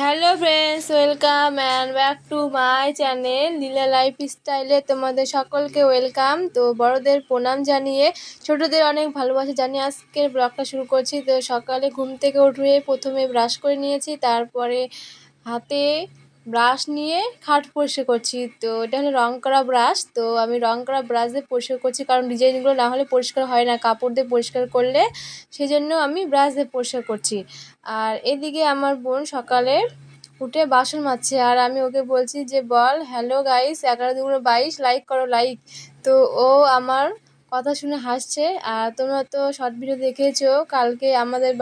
Hello friends, welcome and back to my channel Leela লাইফস্টাইলে তোমাদের সকলকে ওয়েলকাম। তো বড়দের প্রণাম জানিয়ে ছোটদের অনেক ভালোবাসা জানিয়ে আজকের ব্লগটা শুরু করছি। তো সকালে ঘুম থেকে উঠে প্রথমে ব্রাশ করে নিয়েছি, তারপরে হাতে ব্রাশ নিয়ে খাট পরিষ্কার করছি। তো এটা হলো রং করা ব্রাশ। তো আমি রং করা ব্রাশ দিয়ে পরিষ্কার করছি, কারণ ডিজাইনগুলো না হলে পরিষ্কার হয় না, কাপড় দিয়ে পরিষ্কার করলে, সেই জন্য আমি ব্রাশ দিয়ে পরিষ্কার করছি। আর এদিকে আমার বোন সকালে উঠে বাসন মাজছে, আর আমি ওকে বলছি যে বল হ্যালো গাইস, 11×22 লাইক করো লাইক। তো ও আমার কথা শুনে হাসছে। আর তোমরা তো শর্ট ভিডিও দেখেছো, কালকে আমাদের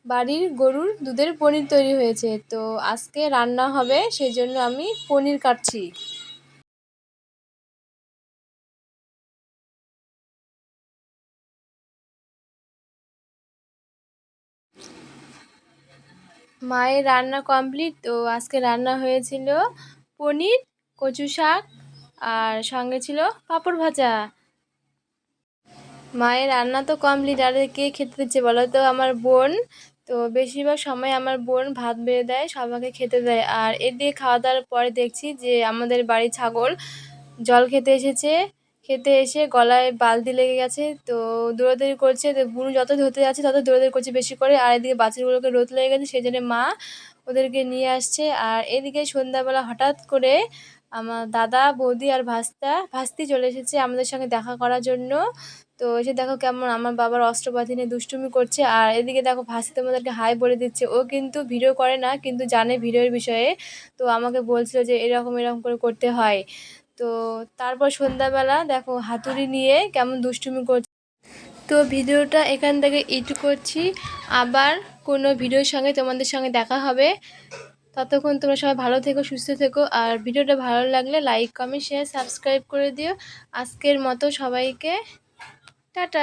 বাড়ির গরুর দুধের পনির তৈরি হয়েছে। তো আজকে রান্না হবে, সেই জন্য আমি পনির কাটছি। মায়ের রান্না কমপ্লিট। তো আজকে রান্না হয়েছিল পনির, কচু শাক, আর সঙ্গে ছিল পাঁপড় ভাজা। মায়ের রান্না তো কমপ্লিট, আর কে খেতে দিচ্ছে বলো তো? আমার বোন। তো বেশিরভাগ সময় আমার বোন ভাত বেড়ে দেয়, সবাইকে খেতে দেয়। আর এদিকে খাওয়া দাওয়ার পরে দেখছি যে আমাদের বাড়ির ছাগল জল খেতে এসেছে। খেতে এসে গলায় বালতি লেগে গেছে, তো দৌড়াদৌড়ি করছে। তো বুনু যত ধরতে যাচ্ছে তত দৌড়াদৌড়ি করছে বেশি করে। আর এদিকে বাছুরগুলোকে রোদ লেগে গেছে, সেই জন্য মা ওদেরকে নিয়ে আসছে। আর এদিকে সন্ধ্যাবেলা হঠাৎ করে আমার দাদা, বৌদি আর ভাস্তি চলে এসেছে আমাদের সঙ্গে দেখা করার জন্য। তো এসে দেখো কেমন আমার বাবার অস্ত্রপাতি নিয়ে দুষ্টুমি করছে। আর এদিকে দেখো ভাস্তি তোমাদেরকে হাই বলে দিচ্ছে। ও কিন্তু ভিডিও করে না, কিন্তু জানে ভিডিওর বিষয়ে। তো আমাকে বলছিল যে এরকম এরকম করে করতে হয়। তো তারপর সন্ধ্যাবেলা দেখো হাতুড়ি নিয়ে কেমন দুষ্টুমি করছে। তো ভিডিওটা এখান থেকে এডিট করছি, আবার কোনো ভিডিওর সঙ্গে তোমাদের সঙ্গে দেখা হবে। ততক্ষণ তোমরা সবাই ভালো থেকো, সুস্থ থেকো। আর ভিডিওটা ভালো লাগলে লাইক, কমেন্ট, শেয়ার, সাবস্ক্রাইব করে দিও। আজকের মতো সবাইকে টাটা।